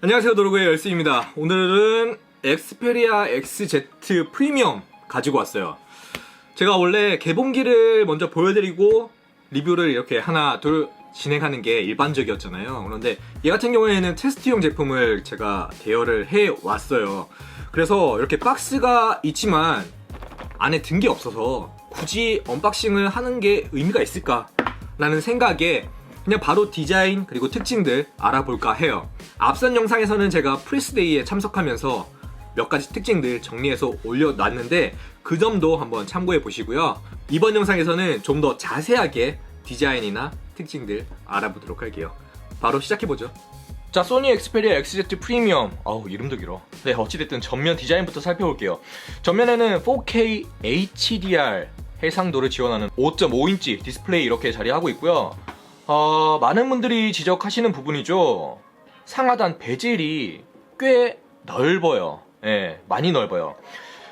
안녕하세요, 노르웨이 열스입니다. 오늘은 엑스페리아 XZ 프리미엄 가지고 왔어요. 제가 원래 개봉기를 먼저 보여드리고 리뷰를 이렇게 하나 둘 진행하는 게 일반적이었잖아요. 그런데 얘 같은 경우에는 테스트용 제품을 제가 대여를 해왔어요. 그래서 이렇게 박스가 있지만 안에 든 게 없어서 굳이 언박싱을 하는 게 의미가 있을까 라는 생각에 그냥 바로 디자인 그리고 특징들 알아볼까 해요. 앞선 영상에서는 제가 프레스데이에 참석하면서 몇 가지 특징들 정리해서 올려놨는데 그 점도 한번 참고해 보시고요. 이번 영상에서는 좀 더 자세하게 디자인이나 특징들 알아보도록 할게요. 바로 시작해보죠. 자, 소니 엑스페리아 XZ 프리미엄. 아우, 이름도 길어. 네, 어찌됐든 전면 디자인부터 살펴볼게요. 전면에는 4K HDR 해상도를 지원하는 5.5인치 디스플레이 이렇게 자리하고 있고요. 많은 분들이 지적하시는 부분이죠. 상하단 베젤이 꽤 넓어요. 예, 많이 넓어요.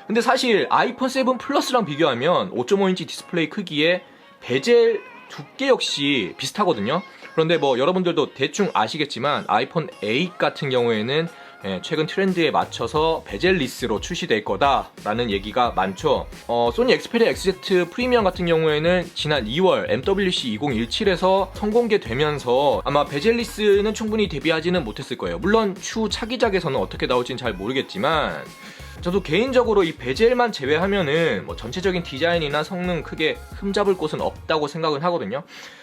근데 사실 아이폰 7 플러스랑 비교하면 5.5인치 디스플레이 크기에 베젤 두께 역시 비슷하거든요. 그런데 뭐 여러분들도 대충 아시겠지만 아이폰 8 같은 경우에는 최근 트렌드에 맞춰서 베젤리스로 출시될 거다라는 얘기가 많죠. 소니 엑스페리아 XZ 프리미엄 같은 경우에는 지난 2월 MWC 2017에서 선공개되면서 아마 베젤리스는 충분히 대비하지는 못했을 거예요. 물론 추후 차기작에서는 어떻게 나올지는 잘 모르겠지만 저도 개인적으로 이 베젤만 제외하면은 뭐 전체적인 디자인이나 성능 크게 흠잡을 곳은 없다고 생각을 하거든요.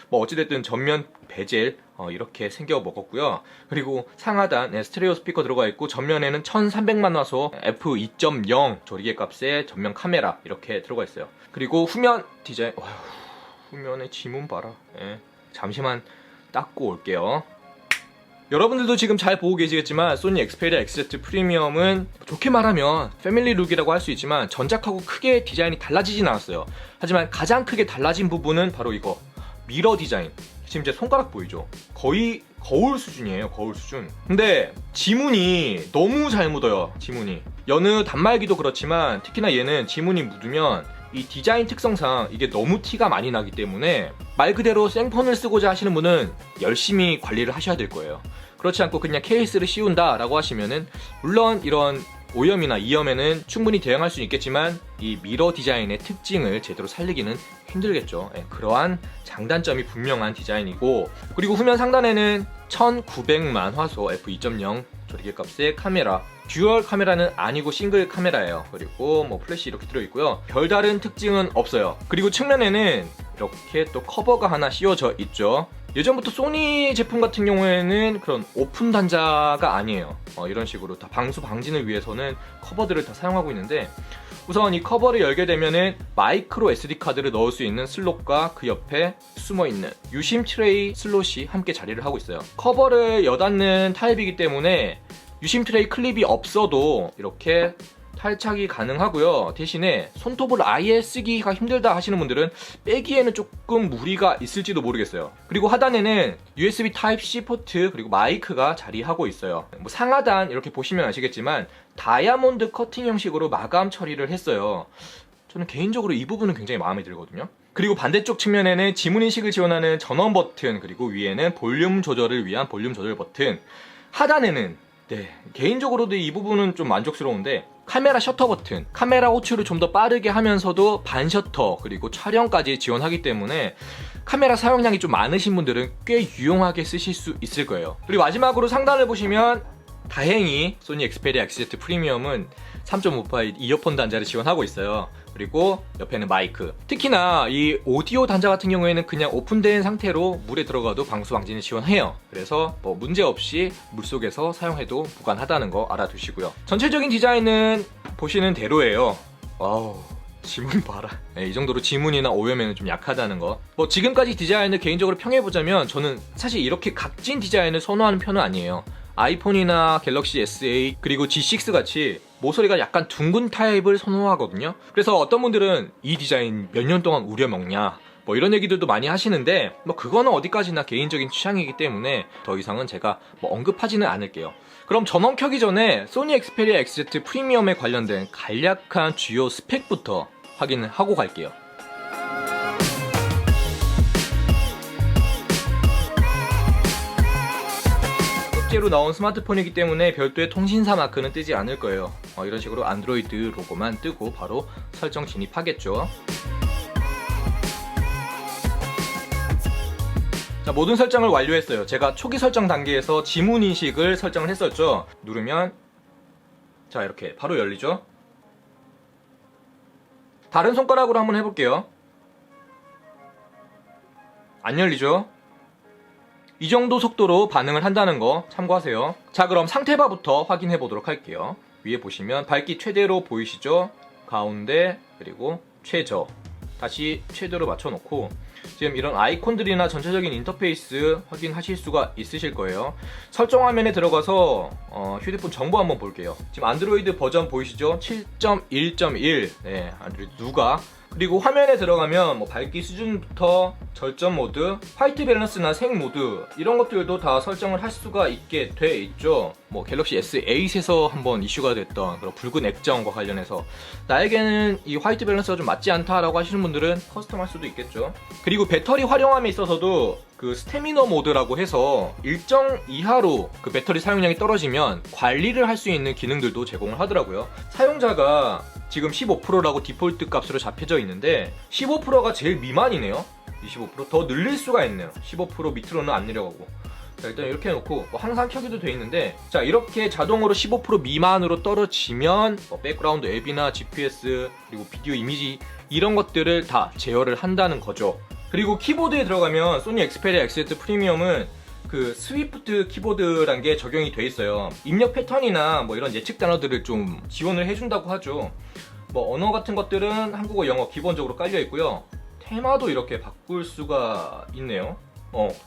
뭐 어찌됐든 전면 베젤 이렇게 생겨 먹었고요. 그리고 상하단 스테레오 스피커 들어가 있고 전면에는 1300만 화소 f2.0 조리개 값의 전면 카메라 이렇게 들어가 있어요. 그리고 후면 디자인, 후면의 지문 봐라. 잠시만 닦고 올게요. 여러분들도 지금 잘 보고 계시겠지만 소니 엑스페리아 XZ 프리미엄은 좋게 말하면 패밀리 룩이라고 할 수 있지만 전작하고 크게 디자인이 달라지진 않았어요. 하지만 가장 크게 달라진 부분은 바로 이거 미러 디자인. 지금 제 손가락 보이죠? 거의 거울 수준이에요. 거울 수준. 근데 지문이 너무 잘 묻어요. 지문이. 여느 단말기도 그렇지만 특히나 얘는 지문이 묻으면 이 디자인 특성상 이게 너무 티가 많이 나기 때문에 말 그대로 생폰을 쓰고자 하시는 분은 열심히 관리를 하셔야 될 거예요. 그렇지 않고 그냥 케이스를 씌운다 라고 하시면은 물론 이런 오염이나 이염에는 충분히 대응할 수 있겠지만 이 미러 디자인의 특징을 제대로 살리기는 힘들겠죠. 그러한 장단점이 분명한 디자인이고, 그리고 후면 상단에는 1900만 화소 f2.0 조리개 값의 카메라, 듀얼 카메라는 아니고 싱글 카메라예요. 그리고 뭐 플래시 이렇게 들어있고요. 별다른 특징은 없어요. 그리고 측면에는 이렇게 또 커버가 하나 씌워져 있죠. 예전부터 소니 제품 같은 경우에는 그런 오픈 단자가 아니에요. 이런 식으로 다 방수 방진을 위해서는 커버들을 다 사용하고 있는데, 우선 이 커버를 열게 되면은 마이크로 SD 카드를 넣을 수 있는 슬롯과 그 옆에 숨어있는 유심 트레이 슬롯이 함께 자리를 하고 있어요. 커버를 여닫는 타입이기 때문에 유심 트레이 클립이 없어도 이렇게 탈착이 가능하고요. 대신에 손톱을 아예 쓰기가 힘들다 하시는 분들은 빼기에는 조금 무리가 있을지도 모르겠어요. 그리고 하단에는 USB Type-C 포트 그리고 마이크가 자리하고 있어요. 뭐 상하단 이렇게 보시면 아시겠지만 다이아몬드 커팅 형식으로 마감 처리를 했어요. 저는 개인적으로 이 부분은 굉장히 마음에 들거든요. 그리고 반대쪽 측면에는 지문인식을 지원하는 전원 버튼, 그리고 위에는 볼륨 조절을 위한 볼륨 조절 버튼, 하단에는 개인적으로도 이 부분은 좀 만족스러운데 카메라 셔터 버튼, 카메라 호출을 좀 더 빠르게 하면서도 반셔터 그리고 촬영까지 지원하기 때문에 카메라 사용량이 좀 많으신 분들은 꽤 유용하게 쓰실 수 있을 거예요. 그리고 마지막으로 상단을 보시면 다행히 소니 엑스페리아 XZ 프리미엄은 3.5파이 이어폰 단자를 지원하고 있어요. 그리고 옆에는 마이크. 특히나 이 오디오 단자 같은 경우에는 그냥 오픈된 상태로 물에 들어가도 방수 방진을 지원해요. 그래서 뭐 문제없이 물속에서 사용해도 무관하다는 거 알아두시고요. 전체적인 디자인은 보시는 대로예요. 와우, 지문 봐라. 이 정도로 지문이나 오염에는 좀 약하다는 거. 뭐 지금까지 디자인을 개인적으로 평해보자면 저는 사실 이렇게 각진 디자인을 선호하는 편은 아니에요. 아이폰이나 갤럭시 S8 그리고 G6 같이 모서리가 약간 둥근 타입을 선호하거든요. 그래서 어떤 분들은 이 디자인 몇 년 동안 우려먹냐 뭐 이런 얘기들도 많이 하시는데 뭐 그거는 어디까지나 개인적인 취향이기 때문에 더 이상은 제가 뭐 언급하지는 않을게요. 그럼 전원 켜기 전에 소니 엑스페리아 XZ 프리미엄에 관련된 간략한 주요 스펙부터 확인을 하고 갈게요. 6G로 나온 스마트폰이기 때문에 별도의 통신사 마크는 뜨지 않을 거예요. 이런 식으로 안드로이드 로고만 뜨고 바로 설정 진입하겠죠. 자, 모든 설정을 완료했어요. 제가 초기 설정 단계에서 지문 인식을 설정을 했었죠. 누르면 자, 이렇게 바로 열리죠. 다른 손가락으로 한번 해볼게요. 안 열리죠? 이 정도 속도로 반응을 한다는 거 참고하세요. 자, 그럼 상태바부터 확인해 보도록 할게요. 위에 보시면 밝기 최대로 보이시죠? 가운데, 그리고 최저. 다시 최대로 맞춰놓고 지금 이런 아이콘들이나 전체적인 인터페이스 확인하실 수가 있으실 거예요. 설정 화면에 들어가서 휴대폰 정보 한번 볼게요. 지금 안드로이드 버전 보이시죠? 7.1.1 네, 안드로이드 누가. 그리고 화면에 들어가면 뭐 밝기 수준부터 절전 모드, 화이트 밸런스나 색 모드 이런 것들도 다 설정을 할 수가 있게 돼 있죠. 뭐 갤럭시 S8에서 한번 이슈가 됐던 그런 붉은 액정과 관련해서 나에게는 이 화이트 밸런스가 좀 맞지 않다라고 하시는 분들은 커스텀할 수도 있겠죠. 그리고 배터리 활용함에 있어서도 그 스태미너 모드라고 해서 일정 이하로 그 배터리 사용량이 떨어지면 관리를 할 수 있는 기능들도 제공을 하더라고요. 사용자가 지금 15%라고 디폴트 값으로 잡혀져 있는데 15%가 제일 미만이네요. 25% 더 늘릴 수가 있네요. 15% 밑으로는 안 내려가고. 자, 일단 이렇게 해놓고 뭐 항상 켜기도 돼 있는데, 자, 이렇게 자동으로 15% 미만으로 떨어지면 백그라운드 앱이나 GPS 그리고 비디오 이미지 이런 것들을 다 제어를 한다는 거죠. 그리고 키보드에 들어가면 소니 엑스페리아 XZ 프리미엄은 그 스위프트 키보드란 게 적용이 돼 있어요. 입력 패턴이나 뭐 이런 예측 단어들을 좀 지원을 해준다고 하죠. 뭐 언어 같은 것들은 한국어, 영어 기본적으로 깔려 있고요. 테마도 이렇게 바꿀 수가 있네요.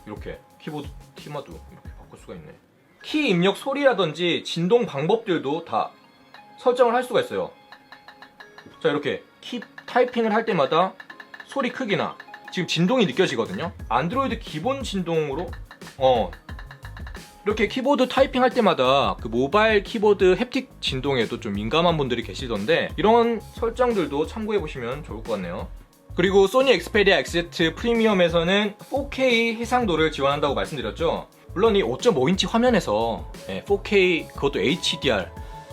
이렇게 키보드 테마도 이렇게 바꿀 수가 있네. 키 입력 소리라든지 진동 방법들도 다 설정을 할 수가 있어요. 자, 이렇게 키 타이핑을 할 때마다 소리 크기나 지금 진동이 느껴지거든요. 안드로이드 기본 진동으로 이렇게 키보드 타이핑 할 때마다 그 모바일 키보드 햅틱 진동에도 좀 민감한 분들이 계시던데 이런 설정들도 참고해 보시면 좋을 것 같네요. 그리고 소니 엑스페리아 XZ 프리미엄에서는 4K 해상도를 지원한다고 말씀드렸죠. 물론 이 5.5인치 화면에서 4K 그것도 HDR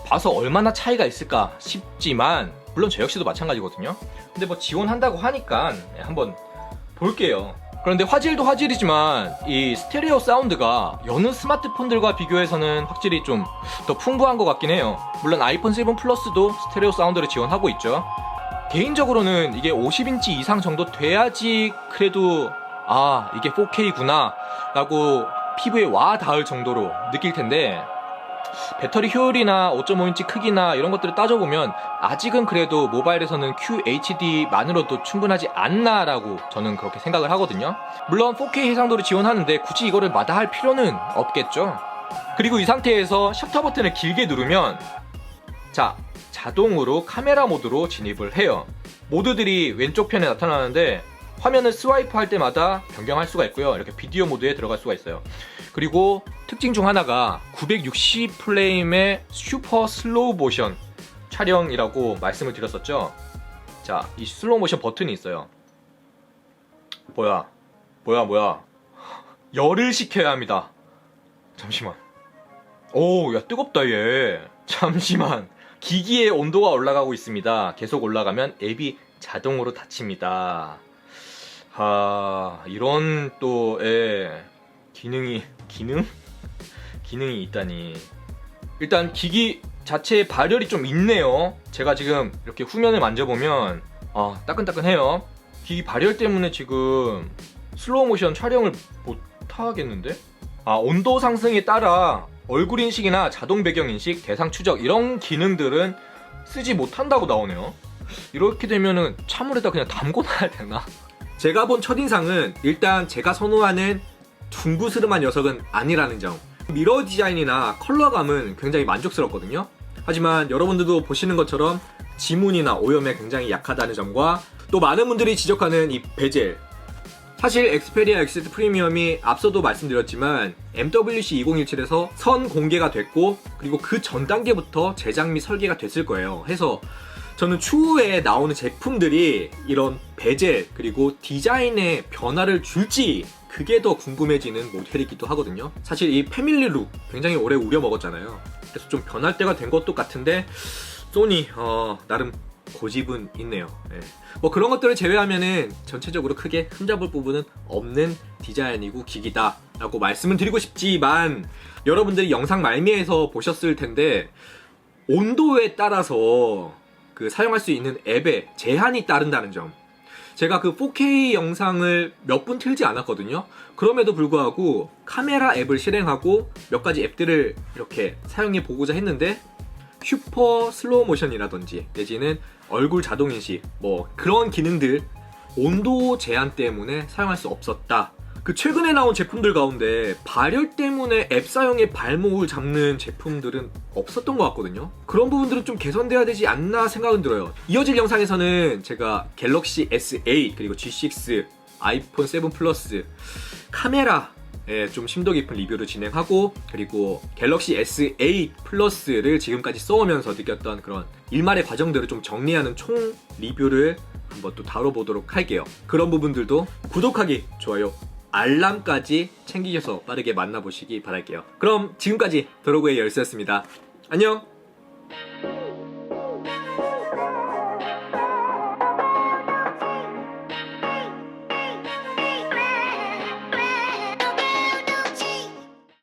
봐서 얼마나 차이가 있을까 싶지만 물론 저 역시도 마찬가지거든요. 근데 뭐 지원한다고 하니까 한번 볼게요. 그런데 화질도 화질이지만 이 스테레오 사운드가 여느 스마트폰들과 비교해서는 확실히 좀 더 풍부한 것 같긴 해요. 물론 아이폰 7 플러스도 스테레오 사운드를 지원하고 있죠. 개인적으로는 이게 50인치 이상 정도 돼야지 그래도 이게 4K구나 라고 피부에 와 닿을 정도로 느낄 텐데, 배터리 효율이나 5.5인치 크기나 이런 것들을 따져보면 아직은 그래도 모바일에서는 QHD만으로도 충분하지 않나라고 저는 그렇게 생각을 하거든요. 물론 4K 해상도를 지원하는데 굳이 이거를 마다할 필요는 없겠죠. 그리고 이 상태에서 셔터 버튼을 길게 누르면 자, 자동으로 카메라 모드로 진입을 해요. 모드들이 왼쪽 편에 나타나는데 화면을 스와이프 할 때마다 변경할 수가 있고요. 이렇게 비디오 모드에 들어갈 수가 있어요. 그리고 특징 중 하나가 960프레임의 슈퍼 슬로우 모션 촬영이라고 말씀을 드렸었죠. 자, 이 슬로우 모션 버튼이 있어요. 뭐야 열을 식혀야 합니다. 잠시만. 오, 야, 뜨겁다 얘. 잠시만. 기기의 온도가 올라가고 있습니다. 계속 올라가면 앱이 자동으로 닫힙니다. 이런 또 기능이 있다니. 일단 기기 자체의 발열이 좀 있네요. 제가 지금 이렇게 후면을 만져보면 따끈따끈해요. 기기 발열 때문에 지금 슬로우 모션 촬영을 못하겠는데? 온도 상승에 따라 얼굴 인식이나 자동 배경 인식, 대상 추적 이런 기능들은 쓰지 못한다고 나오네요. 이렇게 되면은 차물에다 그냥 담궈놔야 되나? 제가 본 첫인상은 일단 제가 선호하는 둥그스름한 녀석은 아니라는 점. 미러 디자인이나 컬러감은 굉장히 만족스럽거든요. 하지만 여러분들도 보시는 것처럼 지문이나 오염에 굉장히 약하다는 점과 또 많은 분들이 지적하는 이 베젤. 사실 엑스페리아 XZ 프리미엄이 앞서도 말씀드렸지만 MWC 2017에서 선 공개가 됐고 그리고 그 전 단계부터 제작 및 설계가 됐을 거예요. 해서 저는 추후에 나오는 제품들이 이런 베젤 그리고 디자인의 변화를 줄지 그게 더 궁금해지는 모델이기도 하거든요. 사실 이 패밀리룩 굉장히 오래 우려먹었잖아요. 그래서 좀 변할 때가 된 것도 같은데 소니 나름 고집은 있네요. 네. 뭐 그런 것들을 제외하면은 전체적으로 크게 흠잡을 부분은 없는 디자인이고 기기다 라고 말씀을 드리고 싶지만, 여러분들이 영상 말미에서 보셨을 텐데 온도에 따라서 그 사용할 수 있는 앱에 제한이 따른다는 점. 제가 그 4K 영상을 몇 분 틀지 않았거든요. 그럼에도 불구하고 카메라 앱을 실행하고 몇 가지 앱들을 이렇게 사용해 보고자 했는데 슈퍼 슬로우 모션이라든지 내지는 얼굴 자동인식 뭐 그런 기능들 온도 제한 때문에 사용할 수 없었다. 그 최근에 나온 제품들 가운데 발열 때문에 앱 사용에 발목을 잡는 제품들은 없었던 것 같거든요. 그런 부분들은 좀 개선돼야 되지 않나 생각은 들어요. 이어질 영상에서는 제가 갤럭시 S8 그리고 G6, 아이폰 7 플러스 카메라에 좀 심도 깊은 리뷰를 진행하고, 그리고 갤럭시 S8 플러스를 지금까지 써오면서 느꼈던 그런 일말의 과정들을 좀 정리하는 총 리뷰를 한번 또 다뤄보도록 할게요. 그런 부분들도 구독하기, 좋아요, 알람까지 챙기셔서 빠르게 만나보시기 바랄게요. 그럼 지금까지 드로그의 열쇠였습니다. 안녕!